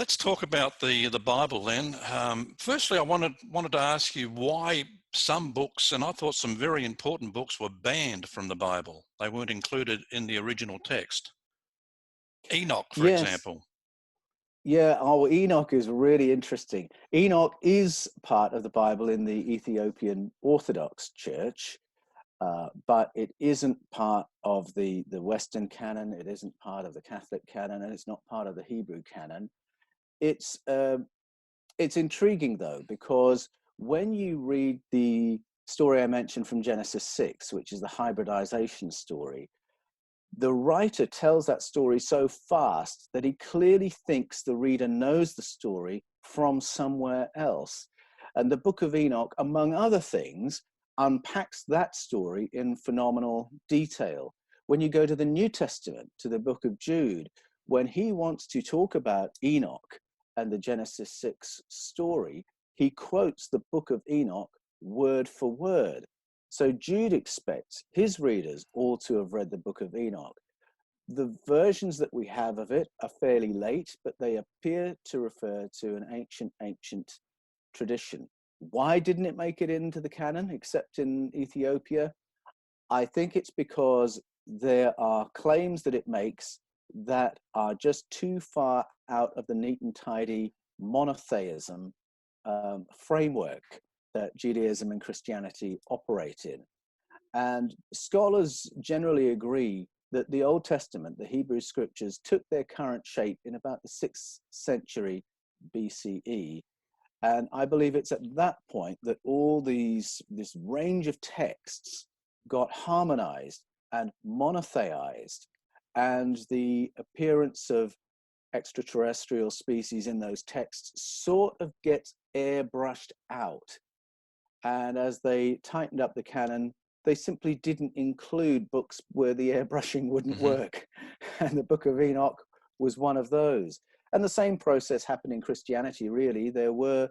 let's talk about the Bible then. Firstly, I wanted to ask you why some books, and I thought some very important books, were banned from the Bible. They weren't included in the original text. Enoch, for Yes. example. Yeah. Oh, Enoch is really interesting. Enoch is part of the Bible in the Ethiopian Orthodox Church, but it isn't part of the Western canon. It isn't part of the Catholic canon, and it's not part of the Hebrew canon. It's intriguing though, because when you read the story I mentioned from Genesis 6, which is the hybridization story, the writer tells that story so fast that he clearly thinks the reader knows the story from somewhere else. And the Book of Enoch, among other things, unpacks that story in phenomenal detail. When you go to the New Testament, to the book of Jude, when he wants to talk about Enoch and the Genesis 6 story, he quotes the Book of Enoch word for word. So Jude expects his readers all to have read the Book of Enoch. The versions that we have of it are fairly late, but they appear to refer to an ancient tradition. Why didn't it make it into the canon, except in Ethiopia? I think it's because there are claims that it makes that are just too far out of the neat and tidy monotheism framework that Judaism and Christianity operate in. And scholars generally agree that the Old Testament, the Hebrew scriptures, took their current shape in about the 6th century BCE. And I believe it's at that point that all this range of texts got harmonized and monotheized, and the appearance of extraterrestrial species in those texts sort of gets airbrushed out. And as they tightened up the canon, they simply didn't include books where the airbrushing wouldn't work. And the Book of Enoch was one of those. And the same process happened in Christianity, really. There were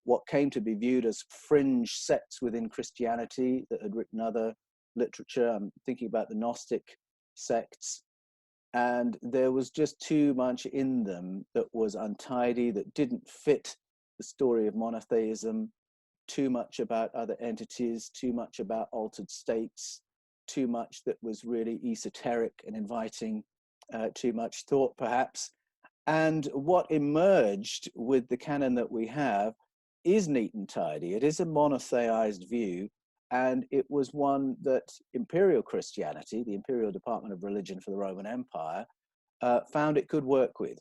what came to be viewed as fringe sects within Christianity that had written other literature. I'm thinking about the Gnostic sects. And there was just too much in them that was untidy, that didn't fit the story of monotheism. Too much about other entities, too much about altered states, too much that was really esoteric and inviting too much thought, perhaps. And what emerged with the canon that we have is neat and tidy. It is a monotheized view, and it was one that Imperial Christianity, the Imperial Department of Religion for the Roman Empire, found it could work with.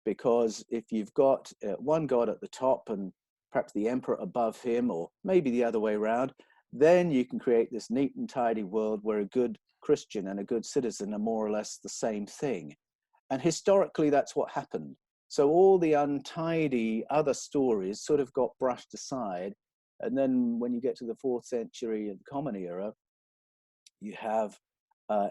Because if you've got one god at the top and perhaps the emperor above him, or maybe the other way around, then you can create this neat and tidy world where a good Christian and a good citizen are more or less the same thing. And historically, that's what happened. So all the untidy other stories sort of got brushed aside. And then when you get to the 4th century and the Common Era, you have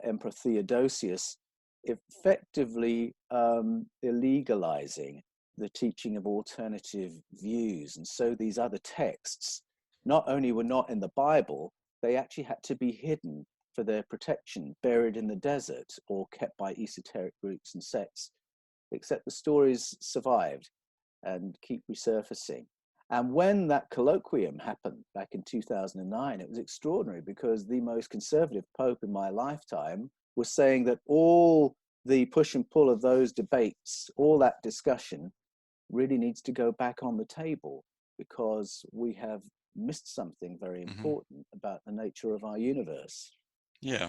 Emperor Theodosius effectively illegalizing the teaching of alternative views. And so these other texts not only were not in the Bible, they actually had to be hidden for their protection, buried in the desert or kept by esoteric groups and sects, except the stories survived and keep resurfacing. And when that colloquium happened back in 2009, it was extraordinary because the most conservative pope in my lifetime was saying that all the push and pull of those debates, all that discussion, really needs to go back on the table because we have missed something very important about the nature of our universe. Yeah.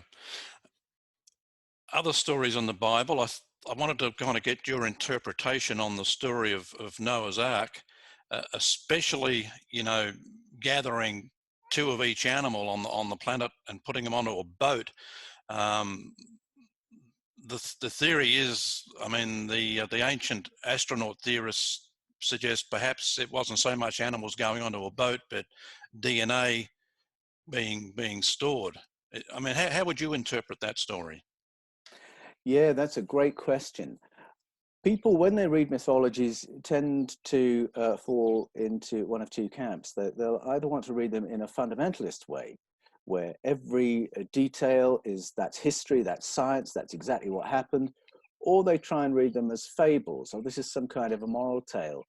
Other stories in the Bible, I wanted to kind of get your interpretation on the story of Noah's Ark, especially, gathering 2 of each animal on the planet and putting them onto a boat. The theory is, I mean, the ancient astronaut theorists suggest perhaps it wasn't so much animals going onto a boat, but DNA being stored. I mean, how would you interpret that story? Yeah, that's a great question. People, when they read mythologies, tend to fall into one of two camps. They'll either want to read them in a fundamentalist way, where every detail that's history, that's science, that's exactly what happened, or they try and read them as fables, or this is some kind of a moral tale.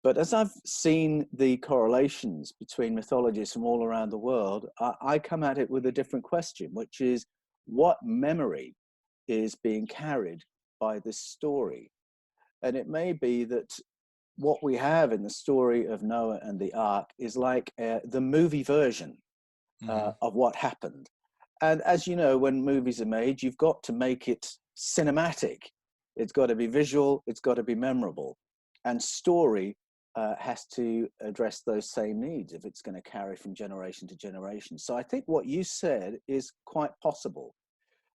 But as I've seen the correlations between mythologies from all around the world, I come at it with a different question, which is what memory is being carried by this story? And it may be that what we have in the story of Noah and the ark is like the movie version of what happened. And as you know, when movies are made, you've got to make it cinematic. It's got to be visual, it's got to be memorable. And story has to address those same needs if it's going to carry from generation to generation. So I think what you said is quite possible,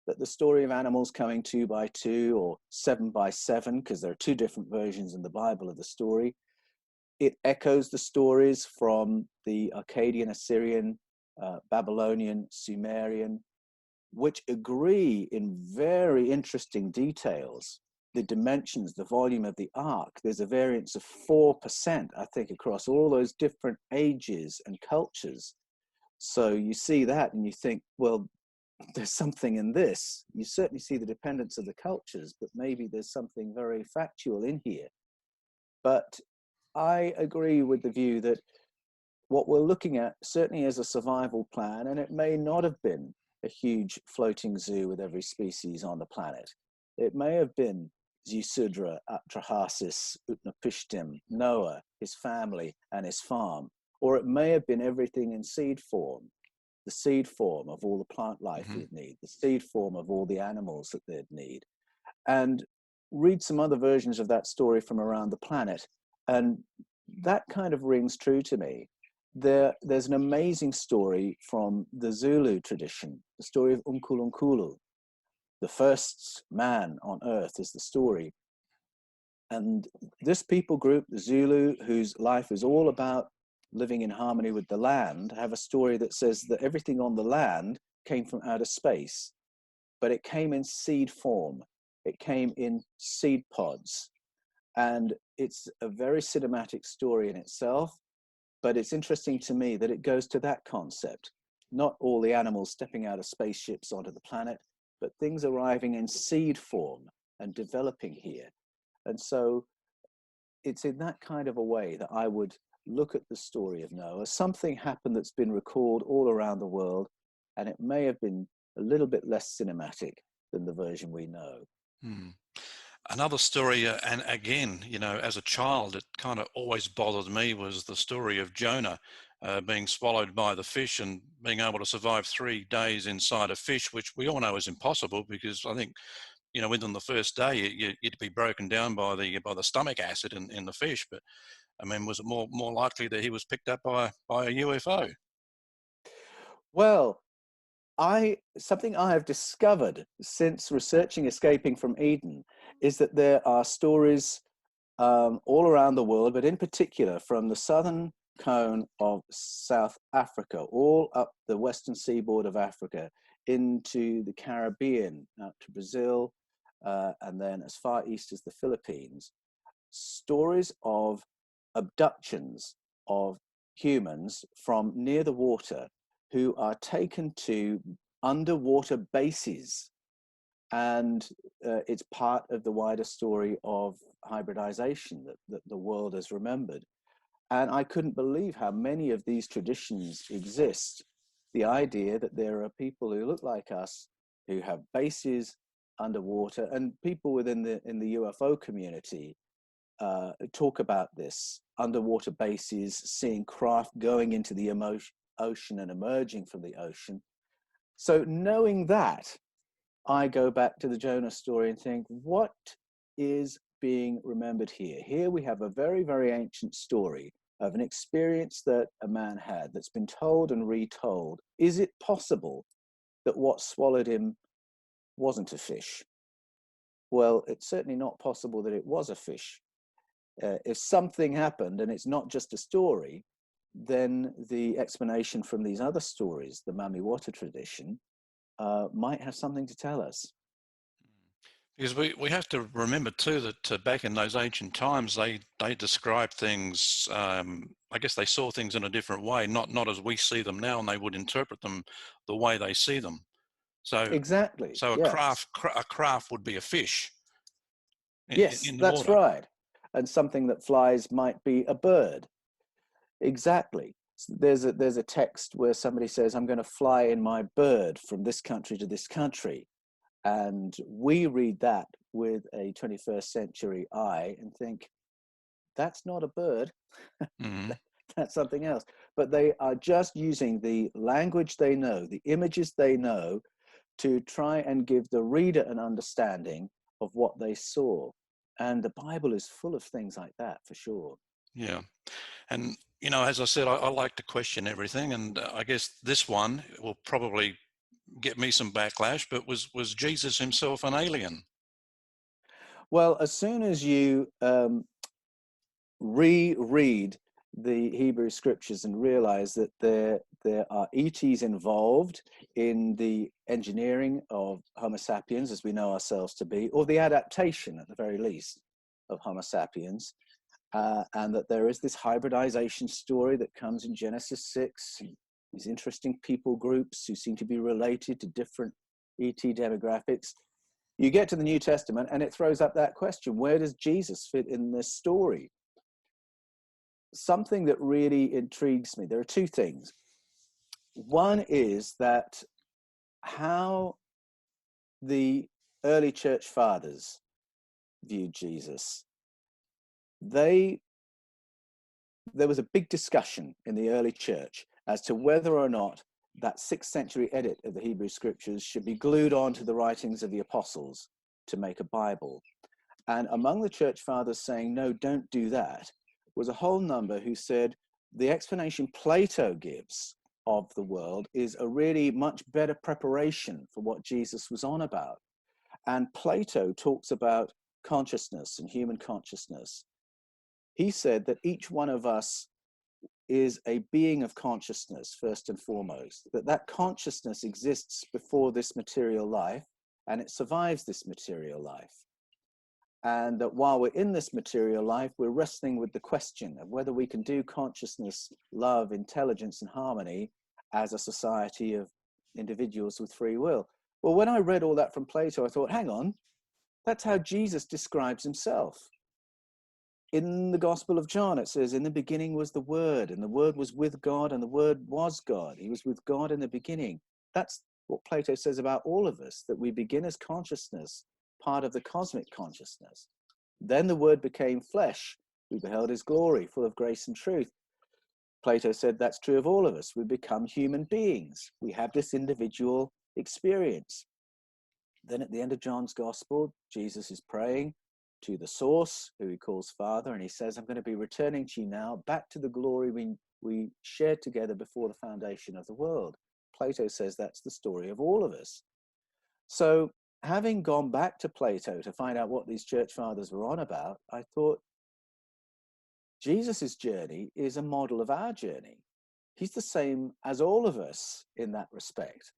that the story of animals coming 2 by 2 or 7 by 7, because there are 2 different versions in the Bible of the story, it echoes the stories from the Akkadian, Assyrian, Babylonian, Sumerian, which agree in very interesting details. The dimensions, the volume of the ark, there's a variance of 4%, I think, across all those different ages and cultures. So you see that and you think, well, there's something in this. You certainly see the dependence of the cultures, but maybe there's something very factual in here. But I agree with the view that what we're looking at certainly is a survival plan, and it may not have been a huge floating zoo with every species on the planet. It may have been Zeusudra, Atrahasis, Utnapishtim, Noah, his family, and his farm. Or it may have been everything in seed form, the seed form of all the plant life you'd need, the seed form of all the animals that they'd need. And read some other versions of that story from around the planet, and that kind of rings true to me. There's an amazing story from the Zulu tradition, the story of Unkulunkulu. The first man on earth is the story. And this people group, the Zulu, whose life is all about living in harmony with the land, have a story that says that everything on the land came from outer space, but it came in seed form. It came in seed pods. And it's a very cinematic story in itself, but it's interesting to me that it goes to that concept. Not all the animals stepping out of spaceships onto the planet, but things arriving in seed form and developing here. And so it's in that kind of a way that I would look at the story of Noah. Something happened that's been recalled all around the world, and it may have been a little bit less cinematic than the version we know. Another story, and again, you know, as a child, it kind of always bothered me, was the story of Jonah being swallowed by the fish and being able to survive 3 days inside a fish, which we all know is impossible, because I think, you know, within the first day, you'd be broken down by the stomach acid in the fish. But I mean, was it more likely that he was picked up by a UFO? Well, something I have discovered since researching Escaping from Eden is that there are stories all around the world, but in particular from the southern cone of South Africa, all up the western seaboard of Africa, into the Caribbean, out to Brazil, and then as far east as the Philippines. Stories of abductions of humans from near the water who are taken to underwater bases. And it's part of the wider story of hybridization that the world has remembered. And I couldn't believe how many of these traditions exist. The idea that there are people who look like us, who have bases underwater, and people within in the UFO community talk about this, underwater bases, seeing craft going into the ocean and emerging from the ocean. So knowing that, I go back to the Jonah story and think, what is being remembered here? Here we have a very, very ancient story of an experience that a man had that's been told and retold. Is it possible that what swallowed him wasn't a fish? Well, it's certainly not possible that it was a fish. If something happened and it's not just a story, then the explanation from these other stories, the Mami Wata tradition, might have something to tell us. Because we have to remember too that back in those ancient times, they described things. I guess they saw things in a different way, not as we see them now, and they would interpret them the way they see them. So Exactly. so Yeah. a craft would be a fish, Yes, in the that's water. right. And something that flies might be a bird. Exactly. There's a text where somebody says, I'm going to fly in my bird from this country to this country. And we read that with a 21st century eye and think, that's not a bird. Mm-hmm. That's something else. But they are just using the language they know, the images they know, to try and give the reader an understanding of what they saw. And the Bible is full of things like that, for sure. Yeah. And, as I said, I like to question everything. And I guess this one will probably get me some backlash, but was Jesus himself an alien? Well, as soon as you reread the Hebrew scriptures and realize that there are ETs involved in the engineering of Homo sapiens as we know ourselves to be, or the adaptation at the very least of Homo sapiens, and that there is this hybridization story that comes in Genesis 6, these interesting people groups who seem to be related to different ET demographics. You get to the New Testament and it throws up that question, where does Jesus fit in this story? Something that really intrigues me, there are two things. One is that how the early church fathers viewed Jesus. There was a big discussion in the early church as to whether or not that 6th century edit of the Hebrew scriptures should be glued onto the writings of the apostles to make a Bible. And among the church fathers saying, no, don't do that, was a whole number who said the explanation Plato gives of the world is a really much better preparation for what Jesus was on about. And Plato talks about consciousness and human consciousness. He said that each one of us is a being of consciousness, first and foremost, that consciousness exists before this material life and it survives this material life. And that while we're in this material life, we're wrestling with the question of whether we can do consciousness, love, intelligence, and harmony as a society of individuals with free will. Well, when I read all that from Plato, I thought, hang on, that's how Jesus describes himself. In the Gospel of John, it says, in the beginning was the Word, and the Word was with God, and the Word was God. He was with God in the beginning. That's what Plato says about all of us, that we begin as consciousness, part of the cosmic consciousness. Then the Word became flesh. We beheld his glory, full of grace and truth. Plato said that's true of all of us. We become human beings. We have this individual experience. Then at the end of John's Gospel, Jesus is praying to the source, who he calls Father, and he says, I'm going to be returning to you now, back to the glory we shared together before the foundation of the world. Plato says that's the story of all of us. So having gone back to Plato to find out what these church fathers were on about, I thought, Jesus's journey is a model of our journey. He's the same as all of us in that respect.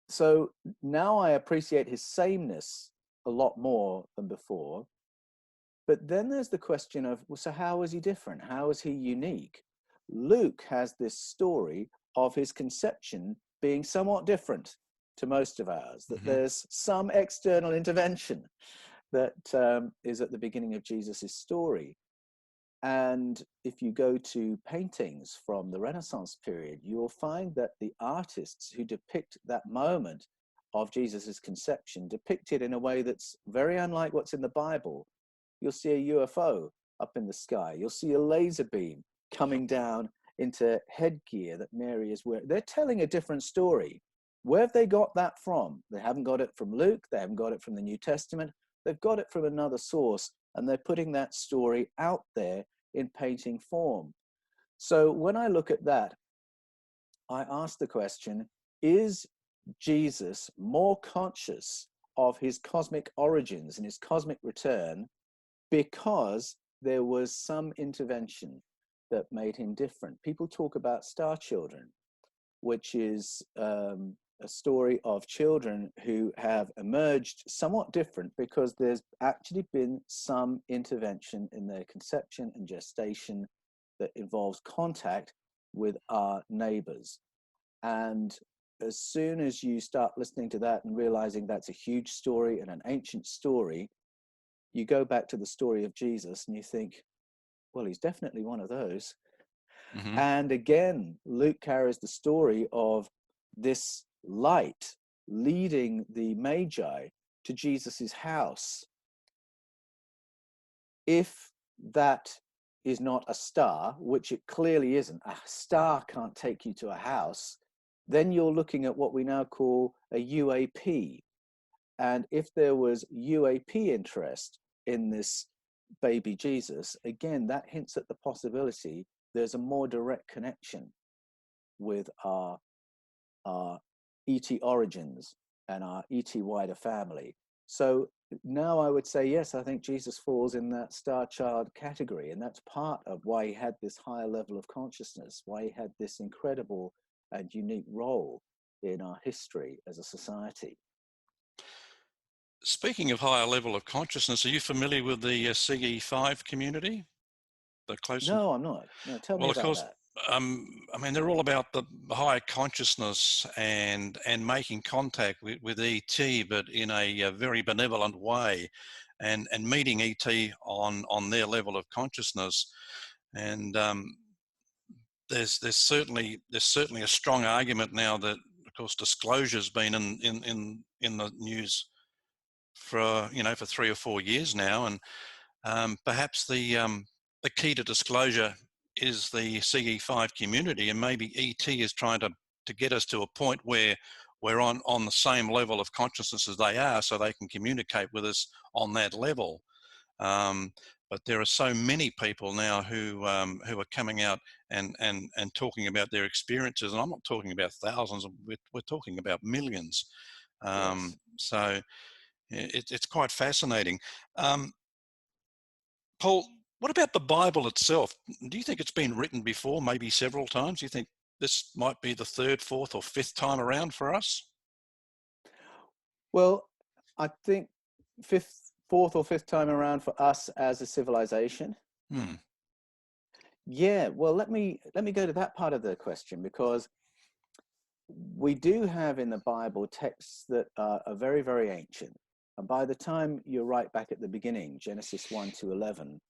So now I appreciate his sameness a lot more than before. But then there's the question of, well, so how is he different? How is he unique? Luke has this story of his conception being somewhat different to most of ours, that there's some external intervention that is at the beginning of Jesus's story. And if you go to paintings from the Renaissance period, you'll find that the artists who depict that moment of Jesus's conception depict it in a way that's very unlike what's in the Bible. You'll see a UFO up in the sky. You'll see a laser beam coming down into headgear that Mary is wearing. They're telling a different story. Where have they got that from? They haven't got it from Luke. They haven't got it from the New Testament. They've got it from another source, and they're putting that story out there in painting form. So when I look at that, I ask the question, is Jesus more conscious of his cosmic origins and his cosmic return because there was some intervention that made him different? People talk about star children, which is a story of children who have emerged somewhat different because there's actually been some intervention in their conception and gestation that involves contact with our neighbors. And as soon as you start listening to that and realizing that's a huge story and an ancient story, you go back to the story of Jesus and you think, well, he's definitely one of those. Mm-hmm. And again, Luke carries the story of this light leading the Magi to Jesus's house. If that is not a star, which it clearly isn't, a star can't take you to a house, then you're looking at what we now call a UAP. And if there was UAP interest in this baby Jesus, again, that hints at the possibility there's a more direct connection with our ET origins and our ET wider family. So now I would say, yes, I think Jesus falls in that star child category. And that's part of why he had this higher level of consciousness, why he had this incredible and unique role in our history as a society. Speaking of higher level of consciousness, are you familiar with the CE5 community? The close. No, I'm not. No, tell me Well, of about course, that. I mean, they're all about the higher consciousness and making contact with ET, but in a very benevolent way, and meeting ET on their level of consciousness. And there's certainly a strong argument now that, of course, disclosure's been in the news for for 3 or 4 years now, and perhaps the key to disclosure is the CE5 community, and maybe ET is trying to get us to a point where we're on the same level of consciousness as they are, so they can communicate with us on that level. But there are so many people now who are coming out and talking about their experiences, and I'm not talking about thousands, we're talking about millions. Yes. So it's quite fascinating. Paul, what about the Bible itself? Do you think it's been written before, maybe several times? Do you think this might be the third, fourth, or fifth time around for us? Well, I think fourth or fifth time around for us as a civilization. Hmm. Yeah, well, let me go to that part of the question, because we do have in the Bible texts that are very, very ancient. And by the time you're right back at the beginning, Genesis 1 to 11,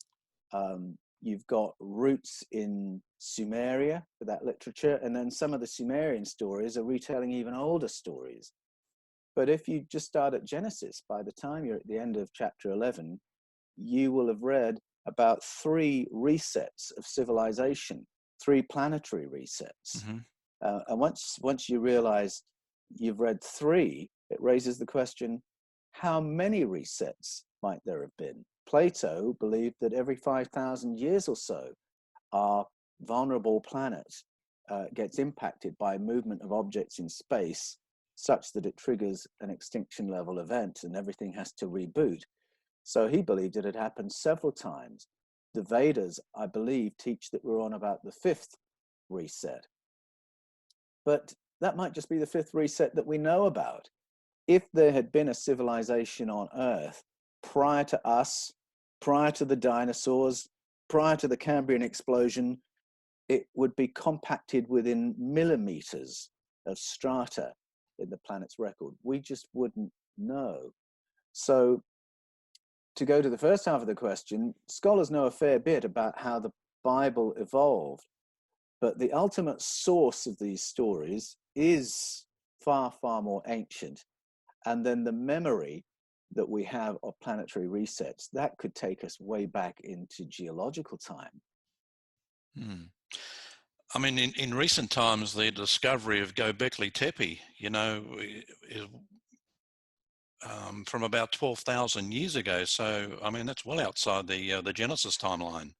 you've got roots in Sumeria for that literature. And then some of the Sumerian stories are retelling even older stories. But if you just start at Genesis, by the time you're at the end of chapter 11, you will have read about 3 resets of civilization, 3 planetary resets. Mm-hmm. And once you realize you've read 3, it raises the question, how many resets might there have been? Plato believed that every 5,000 years or so, our vulnerable planet gets impacted by movement of objects in space, such that it triggers an extinction level event and everything has to reboot. So he believed it had happened several times. The Vedas, I believe, teach that we're on about the 5th reset. But that might just be the 5th reset that we know about. If there had been a civilization on Earth prior to us, prior to the dinosaurs, prior to the Cambrian explosion, it would be compacted within millimeters of strata in the planet's record. We just wouldn't know. So to go to the first half of the question, scholars know a fair bit about how the Bible evolved, but the ultimate source of these stories is far, far more ancient. And then the memory that we have of planetary resets, that could take us way back into geological time. Hmm. I mean, in recent times, the discovery of Göbekli Tepe, is from about 12,000 years ago. So, I mean, that's well outside the Genesis timeline.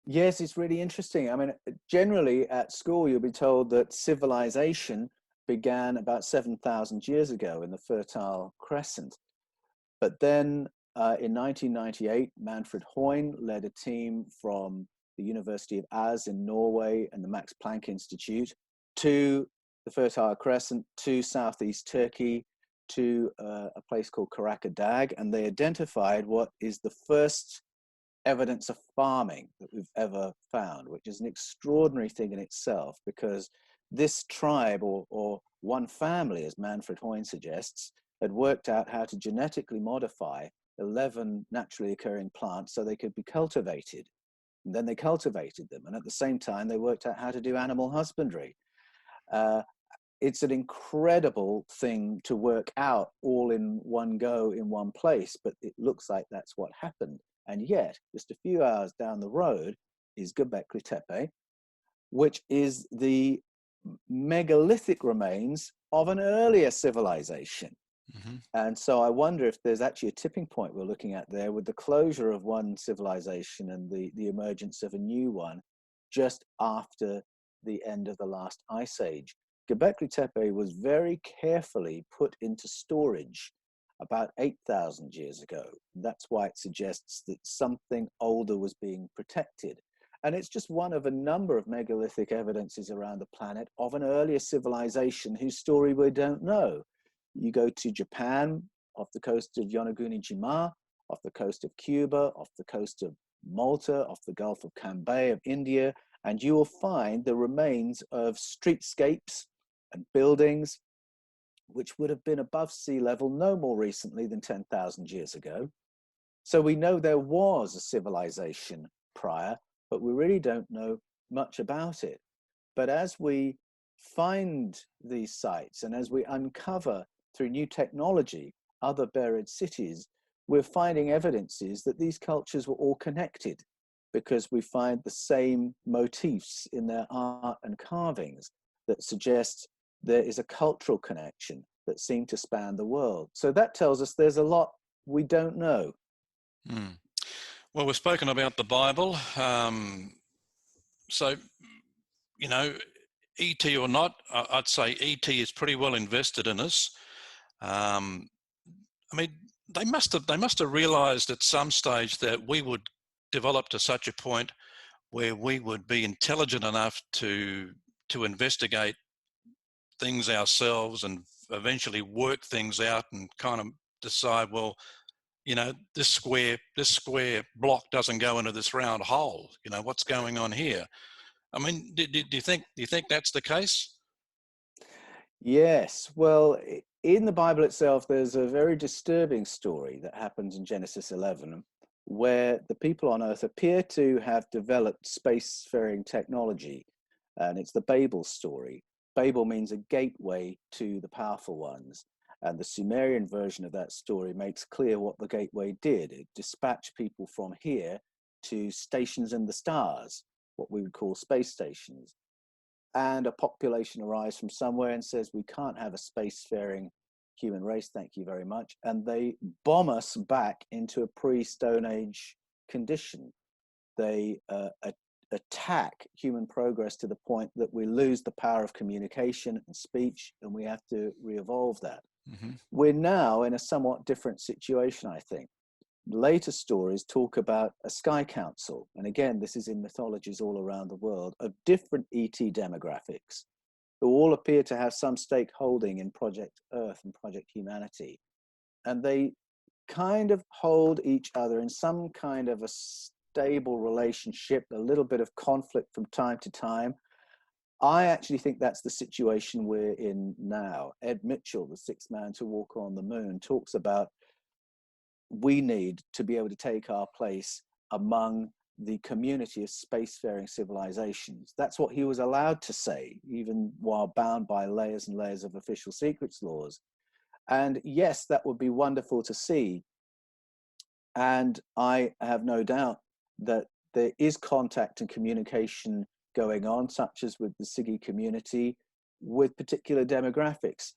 Yes, it's really interesting. I mean, generally at school, you'll be told that civilization began about 7,000 years ago in the Fertile Crescent. But then in 1998, Manfred Hoyne led a team from the University of Az in Norway and the Max Planck Institute to the Fertile Crescent, to southeast Turkey, to a place called Karakadag, and they identified what is the first evidence of farming that we've ever found, which is an extraordinary thing in itself, because this tribe, or one family, as Manfred Hoyne suggests, had worked out how to genetically modify 11 naturally occurring plants so they could be cultivated. And then they cultivated them. And at the same time, they worked out how to do animal husbandry. Uh, it's an incredible thing to work out all in one go in one place, but it looks like that's what happened. And yet, just a few hours down the road is Göbekli Tepe, which is the megalithic remains of an earlier civilization. Mm-hmm. And so I wonder if there's actually a tipping point we're looking at there with the closure of one civilization and the emergence of a new one just after the end of the last ice age. Göbekli Tepe was very carefully put into storage about 8,000 years ago. That's why it suggests that something older was being protected. And it's just one of a number of megalithic evidences around the planet of an earlier civilization whose story we don't know. You go to Japan, off the coast of Yonaguni-Jima, off the coast of Cuba, off the coast of Malta, off the Gulf of Cambay of India, and you will find the remains of streetscapes and buildings which would have been above sea level no more recently than 10,000 years ago. So we know there was a civilization prior, but we really don't know much about it. But as we find these sites and as we uncover through new technology other buried cities, we're finding evidences that these cultures were all connected because we find the same motifs in their art and carvings that suggest there is a cultural connection that seemed to span the world. So that tells us there's a lot we don't know. Mm. Well, we've spoken about the Bible. So, you know, ET or not, I'd say ET is pretty well invested in us. I mean, they must have realised at some stage that we would develop to such a point where we would be intelligent enough to investigate things ourselves and eventually work things out and kind of decide, well, you know, this square block doesn't go into this round hole. You know, what's going on here? I mean, do you think that's the case? Yes, well, in the Bible itself, there's a very disturbing story that happens in Genesis 11, where the people on earth appear to have developed spacefaring technology, and it's the Babel story. Babel means a gateway to the powerful ones, and the Sumerian version of that story makes clear what the gateway did. It dispatched people from here to stations in the stars, what we would call space stations. And a population arrives from somewhere and says, we can't have a spacefaring human race, thank you very much. And they bomb us back into a pre-Stone Age condition. They attack human progress to the point that we lose the power of communication and speech, and we have to re-evolve that. Mm-hmm. We're now in a somewhat different situation, I think. Later stories talk about a sky council, and again, this is in mythologies all around the world, of different ET demographics who all appear to have some stake holding in Project Earth and Project Humanity. And they kind of hold each other in some kind of a stable relationship, a little bit of conflict from time to time. I actually think that's the situation we're in now. Ed Mitchell, the sixth man to walk on the moon, talks about we need to be able to take our place among the community of spacefaring civilizations. That's what he was allowed to say, even while bound by layers and layers of official secrets laws. And yes, that would be wonderful to see. And I have no doubt that there is contact and communication going on, such as with the Siggy community, with particular demographics.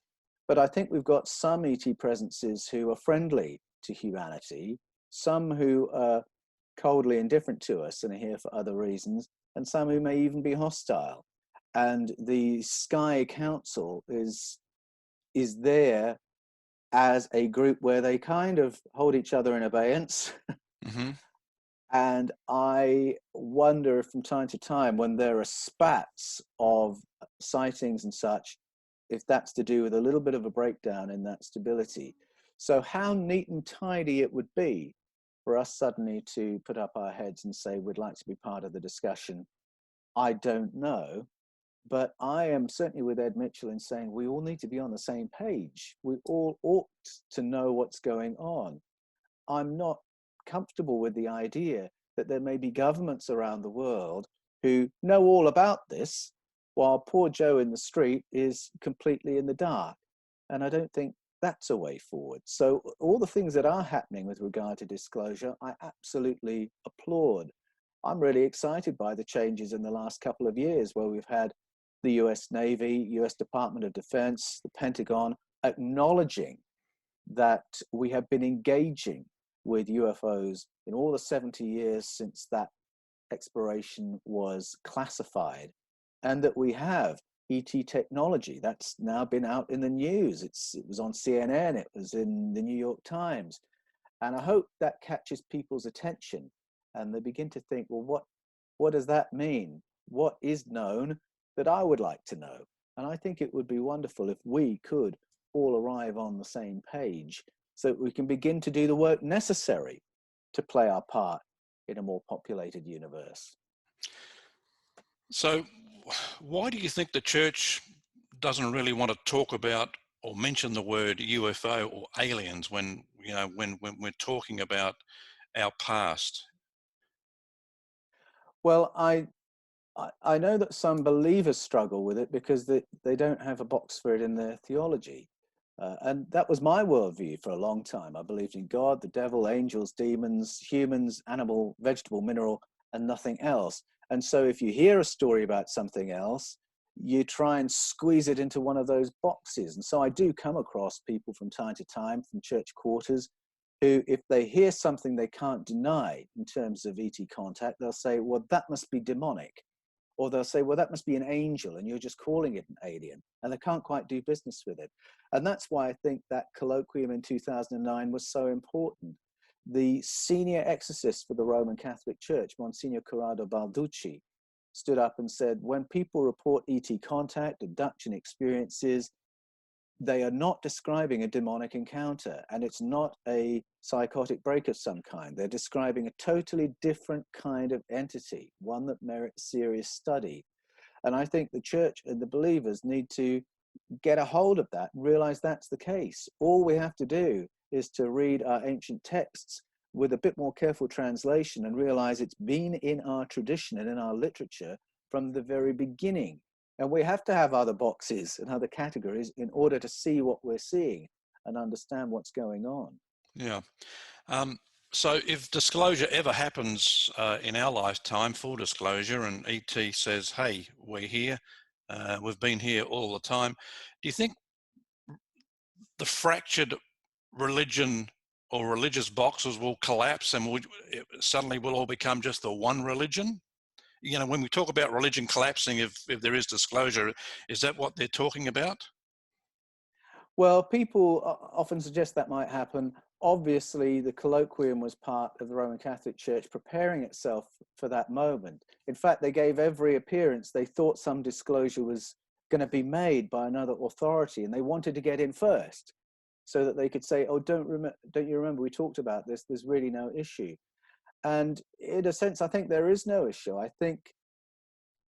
But I think we've got some ET presences who are friendly to humanity, some who are coldly indifferent to us and are here for other reasons, and some who may even be hostile. And the Sky Council is there as a group where they kind of hold each other in abeyance. Mm-hmm. And I wonder if from time to time, when there are spats of sightings and such, if that's to do with a little bit of a breakdown in that stability. So how neat and tidy it would be for us suddenly to put up our heads and say, we'd like to be part of the discussion, I don't know. But I am certainly with Ed Mitchell in saying we all need to be on the same page. We all ought to know what's going on. I'm not comfortable with the idea that there may be governments around the world who know all about this, while poor Joe in the street is completely in the dark. And I don't think that's a way forward. So all the things that are happening with regard to disclosure, I absolutely applaud. I'm really excited by the changes in the last couple of years where we've had the US Navy, US Department of Defense, the Pentagon acknowledging that we have been engaging with UFOs in all the 70 years since that exploration was classified, and that we have ET technology that's now been out in the news. It was on CNN, it was in the New York Times. And I hope that catches people's attention and they begin to think, well, what does that mean? What is known that I would like to know? And I think it would be wonderful if we could all arrive on the same page so that we can begin to do the work necessary to play our part in a more populated universe. So, why do you think the church doesn't really want to talk about or mention the word UFO or aliens when when we're talking about our past? Well, I know that some believers struggle with it because they don't have a box for it in their theology. And that was my worldview for a long time. I believed in God, the devil, angels, demons, humans, animal, vegetable, mineral, and nothing else. And so if you hear a story about something else, you try and squeeze it into one of those boxes. And so I do come across people from time to time from church quarters who, if they hear something they can't deny in terms of ET contact, they'll say, well, that must be demonic. Or they'll say, well, that must be an angel and you're just calling it an alien. And they can't quite do business with it. And that's why I think that colloquium in 2009 was so important. The senior exorcist for the Roman Catholic Church, Monsignor Corrado Balducci, stood up and said, when people report ET contact, abduction experiences, they are not describing a demonic encounter, and it's not a psychotic break of some kind. They're describing a totally different kind of entity, one that merits serious study. And I think the church and the believers need to get a hold of that and realize that's the case. All we have to do is to read our ancient texts with a bit more careful translation and realize it's been in our tradition and in our literature from the very beginning. And we have to have other boxes and other categories in order to see what we're seeing and understand what's going on. Yeah. So if disclosure ever happens in our lifetime, full disclosure, and ET says, hey, we're here, we've been here all the time, do you think the fractured religion or religious boxes will collapse and suddenly we'll all become just the one religion? When we talk about religion collapsing, if there is disclosure, is that what they're talking about? Well, people often suggest that might happen. Obviously, the colloquium was part of the Roman Catholic Church preparing itself for that moment. In fact, they gave every appearance. They thought some disclosure was going to be made by another authority, and they wanted to get in first so that they could say, oh, don't you remember we talked about this? There's really no issue. And in a sense, I think there is no issue. I think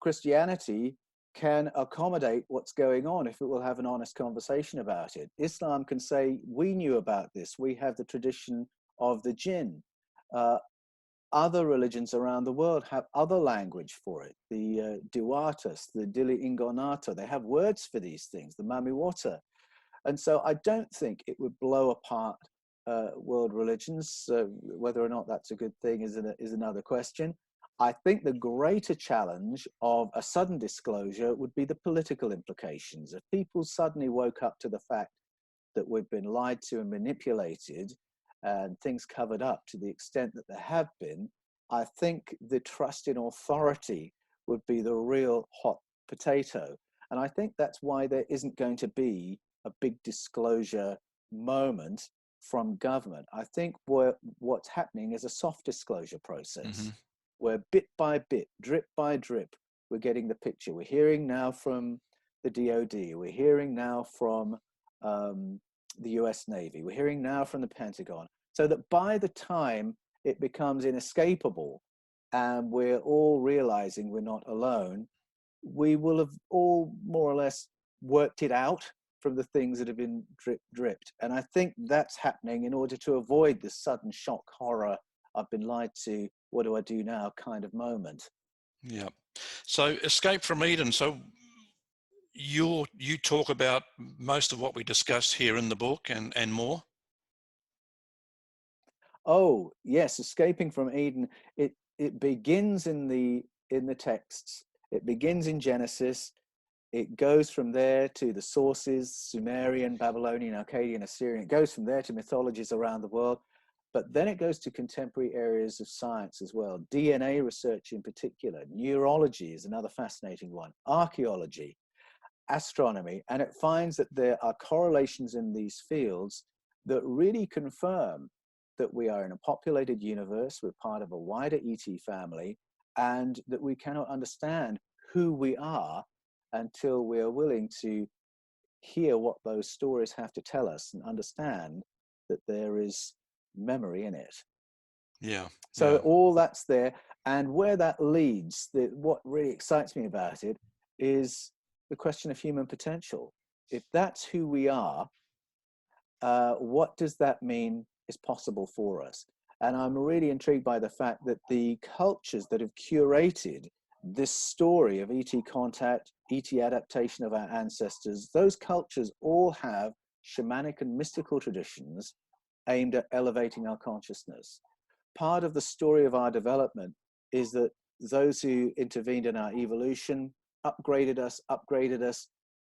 Christianity can accommodate what's going on if it will have an honest conversation about it. Islam can say, we knew about this. We have the tradition of the jinn. Other religions around the world have other language for it. The Duatas, the Dili Ingonata, they have words for these things, the Mamiwata. And so I don't think it would blow apart world religions. Whether or not that's a good thing is another question. I think the greater challenge of a sudden disclosure would be the political implications. If people suddenly woke up to the fact that we've been lied to and manipulated and things covered up to the extent that there have been, I think the trust in authority would be the real hot potato. And I think that's why there isn't going to be a big disclosure moment from government. I think what's happening is a soft disclosure process. Mm-hmm. Where bit by bit, drip by drip, we're getting the picture. We're hearing now from the DOD. We're hearing now from the US Navy. We're hearing now from the Pentagon. So that by the time it becomes inescapable and we're all realizing we're not alone, we will have all more or less worked it out from the things that have been dripped. And I think that's happening in order to avoid this sudden shock, horror, I've been lied to, what do I do now kind of moment. Yeah. So Escape from Eden. So you talk about most of what we discussed here in the book and more. Oh yes, Escaping from Eden. It begins in the texts. It begins in Genesis. It goes from there to the sources, Sumerian, Babylonian, Akkadian, Assyrian. It goes from there to mythologies around the world. But then it goes to contemporary areas of science as well. DNA research in particular. Neurology is another fascinating one. Archaeology, astronomy. And it finds that there are correlations in these fields that really confirm that we are in a populated universe, we're part of a wider ET family, and that we cannot understand who we are until we are willing to hear what those stories have to tell us and understand that there is memory in it. Yeah. So Yeah. all that's there. And where that leads, what really excites me about it is the question of human potential. If that's who we are, what does that mean is possible for us? And I'm really intrigued by the fact that the cultures that have curated this story of ET contact, ET adaptation of our ancestors, those cultures all have shamanic and mystical traditions aimed at elevating our consciousness. Part of the story of our development is that those who intervened in our evolution upgraded us,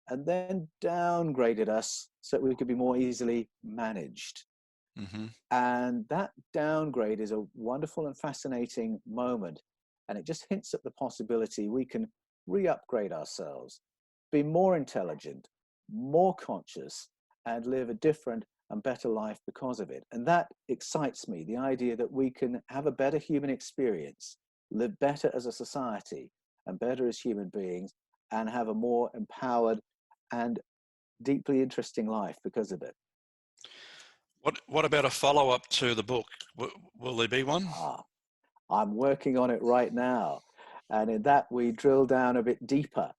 and then downgraded us so that we could be more easily managed. Mm-hmm. And that downgrade is a wonderful and fascinating moment. And it just hints at the possibility we can re-upgrade ourselves, be more intelligent, more conscious, and live a different and better life because of it. And that excites me, the idea that we can have a better human experience, live better as a society and better as human beings, and have a more empowered and deeply interesting life because of it. What about a follow-up to the book? Will there be one? I'm working on it right now. And in that, we drill down a bit deeper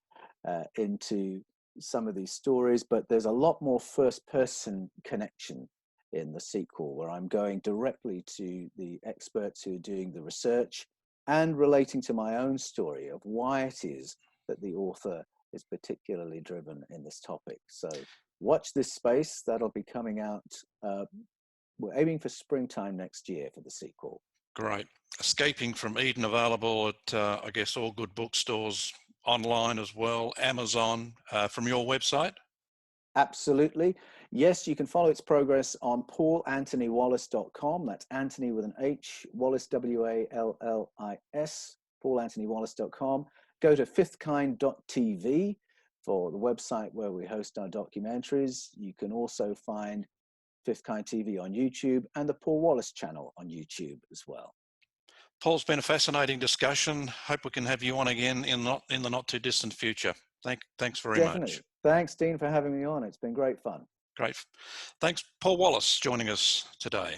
into some of these stories, but there's a lot more first-person connection in the sequel, where I'm going directly to the experts who are doing the research and relating to my own story of why it is that the author is particularly driven in this topic. So watch this space. That'll be coming out. We're aiming for springtime next year for the sequel. Great. Escaping from Eden, available at, I guess, all good bookstores, online as well, Amazon, from your website? Absolutely. Yes, you can follow its progress on paulanthonywallis.com. That's Anthony with an H, Wallis, W-A-L-L-I-S, paulanthonywallis.com. Go to fifthkind.tv for the website where we host our documentaries. You can also find Fifth Kind TV on YouTube and the Paul Wallis channel on YouTube as well. Paul's been a fascinating discussion. Hope we can have you on again in the not too distant future. Thanks very Definitely. much. Thanks, Dean, for having me on. It's been great fun. Great. Thanks, Paul Wallis, joining us today.